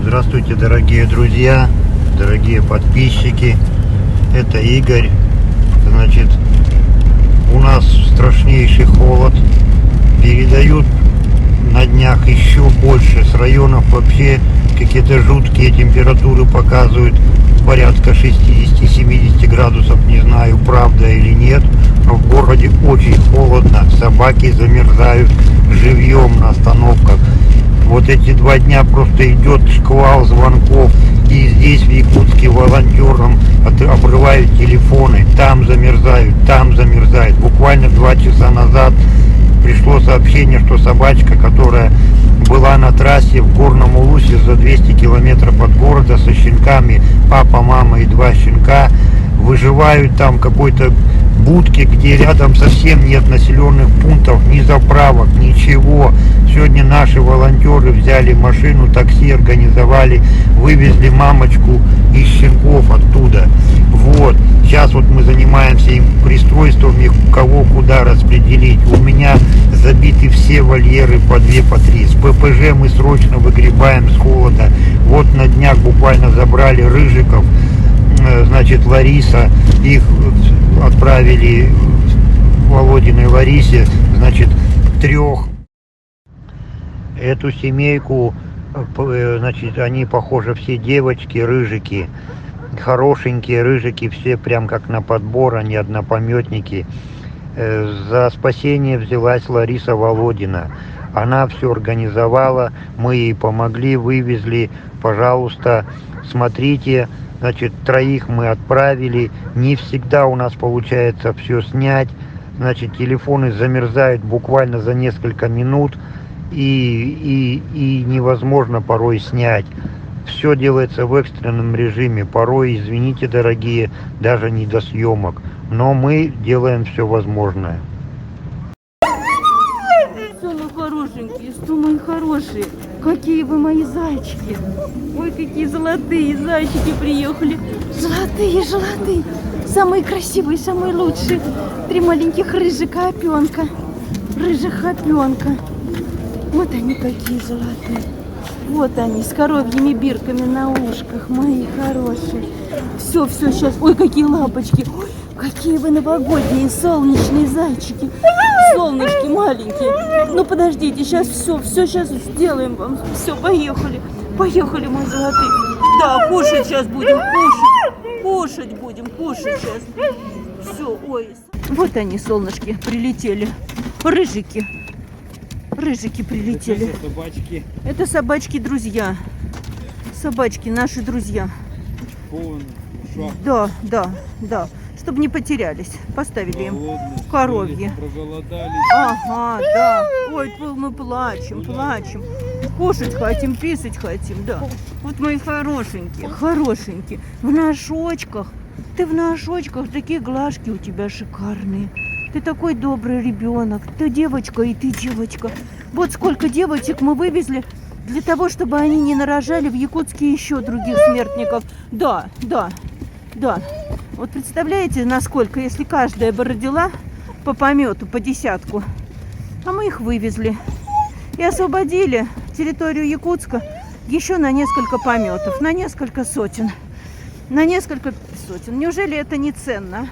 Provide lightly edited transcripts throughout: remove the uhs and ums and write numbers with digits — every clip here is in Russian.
Здравствуйте, дорогие друзья, дорогие подписчики. Это Игорь. Значит, у нас страшнейший холод. Передают на днях еще больше. С районов вообще какие-то жуткие температуры показывают. Порядка 60-70 градусов. Не знаю, правда или нет. Но в городе очень холодно. Собаки замерзают живьем на остановках. Вот эти 2 дня просто идет шквал звонков. И здесь в Якутске волонтерам обрывают телефоны. Там замерзает. Буквально 2 часа назад пришло сообщение, что собачка, которая была на трассе в Горном Улусе за 200 километров от города со щенками, папа, мама и 2 щенка, выживают там в какой-то будке, где рядом совсем нет населенных пунктов, ни заправок, ничего. Сегодня наши волонтеры взяли машину, такси организовали, вывезли мамочку и щенков оттуда. Вот. Сейчас вот мы занимаемся им пристройствами, кого куда распределить. У меня забиты все вольеры по 2, по 3. С ППЖ мы срочно выгребаем с холода. Вот на днях буквально забрали рыжиков. Значит, Лариса, их отправили Володиной Ларисе, значит, 3. Эту семейку, значит, они, похоже, все девочки, рыжики, хорошенькие рыжики, все прям как на подбор, они однопометники. За спасение взялась Лариса Володина. Она все организовала, мы ей помогли, вывезли, пожалуйста, смотрите. Значит, 3 мы отправили. Не всегда у нас получается все снять. Значит, телефоны замерзают буквально за несколько минут. И невозможно порой снять. Все делается в экстренном режиме. Порой, извините, дорогие, даже не до съемок. Но мы делаем все возможное. Что мои хорошенькие, что мои хорошие. Какие вы мои зайчики. Ой, какие золотые зайчики приехали. Золотые. Самые красивые, самые лучшие. 3 маленьких рыжих опенка. Вот они какие золотые. Вот они, с коровьими бирками на ушках, мои хорошие. Все, сейчас. Ой, какие лапочки. Ой, какие вы новогодние, солнечные зайчики. Солнышки маленькие. Ну, подождите, сейчас все сейчас сделаем вам. Все, поехали, мои золотые. Да, кушать сейчас будем, кушать сейчас. Все, ой. Вот они, солнышки, прилетели. Рыжики прилетели. Это собачки. Это собачки-друзья. Собачки наши друзья. Да. Чтобы не потерялись. Поставили им коровьи. Проголодались. Ага, да. Ой, мы плачем. Кушать хотим, писать хотим, да. Вот мои хорошенькие. В ножочках. Ты в ножочках, такие глажки у тебя шикарные. Ты такой добрый ребенок. Ты девочка, и ты девочка. Вот сколько девочек мы вывезли для того, чтобы они не нарожали в Якутске еще других смертников. Да. Вот представляете, насколько, если каждая бы родила по помету, по 10, а мы их вывезли и освободили территорию Якутска еще на несколько пометов, на несколько сотен. Неужели это не ценно?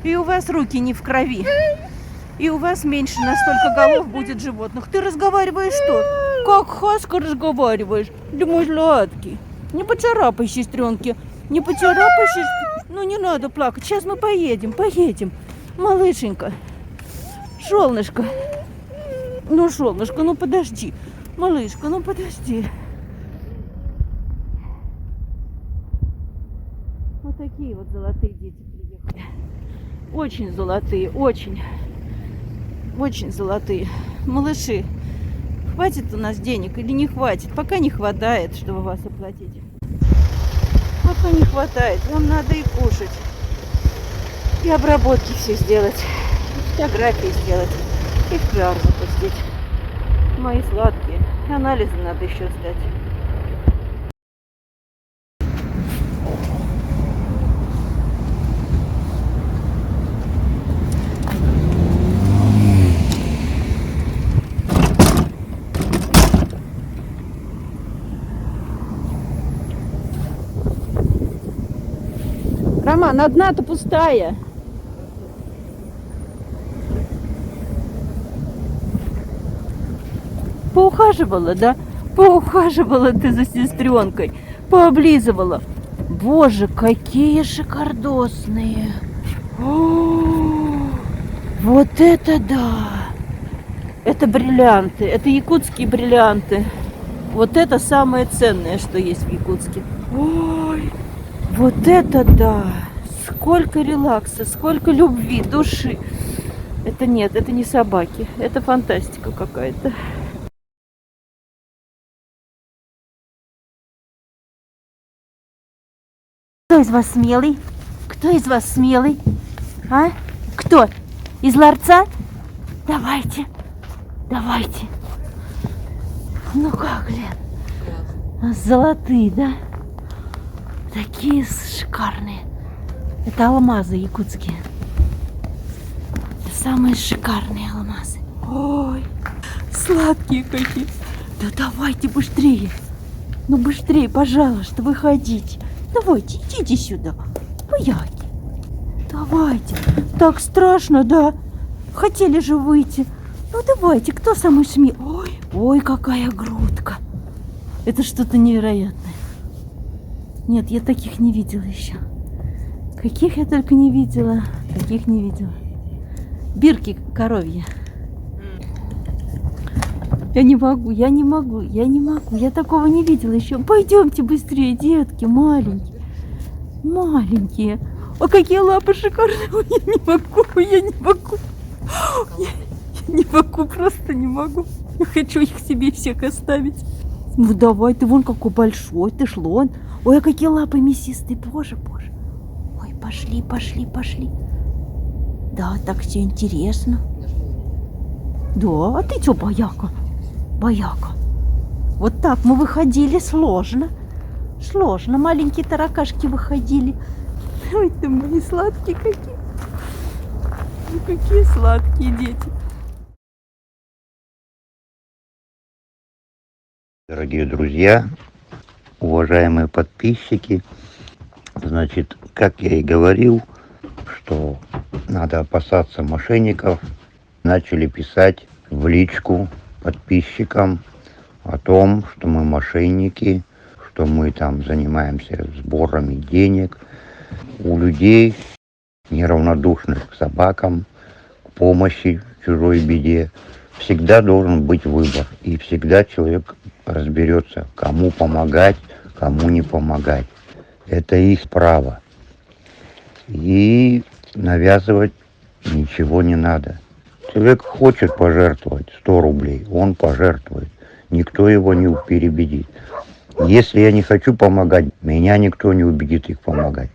И у вас руки не в крови. И у вас меньше на столько голов будет животных. Ты разговариваешь что? Как хаска разговариваешь? Да мой сладкий. Не поцарапай, сестренки. Не поцарапай, Ну не надо плакать. Сейчас мы поедем. Малышенька. Солнышко. Солнышко, подожди. Малышка, подожди. Вот такие вот золотые дети приехали. Очень золотые, очень золотые. Малыши, хватит у нас денег или не хватит? Пока не хватает, чтобы вас оплатить. Пока не хватает. Нам надо и кушать. И обработки все сделать. И фотографии сделать. И в пиар запустить. Мои сладкие. Анализы надо еще сдать. Роман, одна-то пустая. Поухаживала, да? Поухаживала ты за сестренкой. Пооблизывала. Боже, какие шикардосные. О, вот это да. Это бриллианты. Это якутские бриллианты. Вот это самое ценное, что есть в Якутске. Ой, вот это да. Сколько релакса, сколько любви, души. Это нет, это не собаки. Это фантастика какая-то. Кто из вас смелый? Кто из вас смелый? А? Кто? Из ларца? Давайте. Давайте. Ну как, Лен? Золотые, да? Такие шикарные. Это алмазы якутские. Это самые шикарные алмазы. Ой, сладкие какие. Да давайте быстрее. Ну быстрее, пожалуйста, выходите. Давайте, идите сюда. Вояки. Давайте. Так страшно, да? Хотели же выйти. Ну давайте, кто самый смелый? Ой, ой, какая грудка. Это что-то невероятное. Нет, я таких не видела еще. Каких я только не видела. Таких не видела. Бирки коровьи. Я не могу, я не могу, я не могу. Я такого не видела еще. Пойдемте быстрее, детки, маленькие. Маленькие. О, какие лапы шикарные. Ой, я не могу, я не могу. Я не могу, просто не могу. Я хочу их себе всех оставить. Ну давай, ты вон какой большой, ты шлон. Ой, а какие лапы мясистые, боже, боже. Ой, пошли, пошли, пошли. Да, так все интересно. Да, а ты что, бояка? Бояка. Вот так мы выходили сложно. Сложно. Маленькие таракашки выходили. Ой, ты мои сладкие какие. Ну, какие сладкие дети. Дорогие друзья, уважаемые подписчики, значит, как я и говорил, что надо опасаться мошенников, начали писать в личку подписчикам о том, что мы мошенники, что мы там занимаемся сборами денег у людей, неравнодушных к собакам, к помощи в чужой беде. Всегда должен быть выбор, и всегда человек разберется, кому помогать, кому не помогать. Это их право. И навязывать ничего не надо. Человек хочет пожертвовать 100 рублей, он пожертвует. Никто его не переубедит. Если я не хочу помогать, меня никто не убедит их помогать.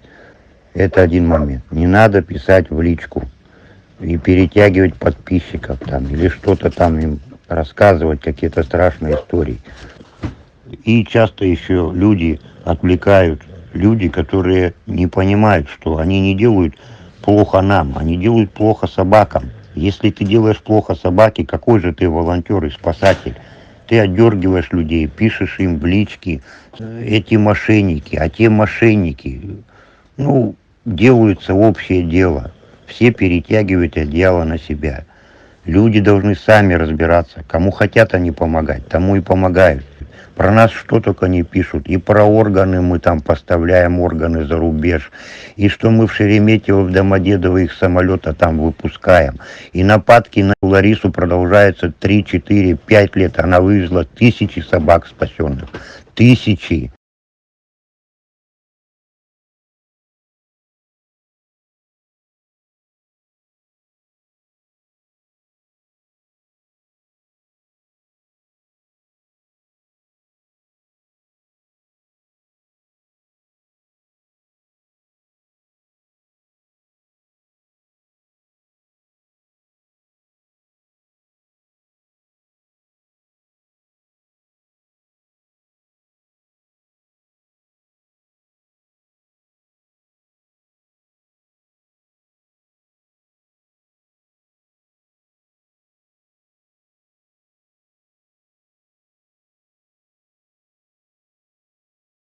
Это один момент. Не надо писать в личку и перетягивать подписчиков там, или что-то там им рассказывать, какие-то страшные истории. И часто еще люди отвлекают, люди, которые не понимают, что они не делают плохо нам, они делают плохо собакам. Если ты делаешь плохо собаке, какой же ты волонтер и спасатель? Ты отдергиваешь людей, пишешь им в лички, эти мошенники, а те мошенники, ну, делаются общее дело. Все перетягивают одеяло на себя. Люди должны сами разбираться. Кому хотят они помогать, тому и помогают. Про нас что только не пишут. И про органы мы там поставляем органы за рубеж. И что мы в Шереметьево, в Домодедово их самолета там выпускаем. И нападки на Ларису продолжаются 3, 4, 5 лет. Она вывезла 1000 собак спасенных. 1000.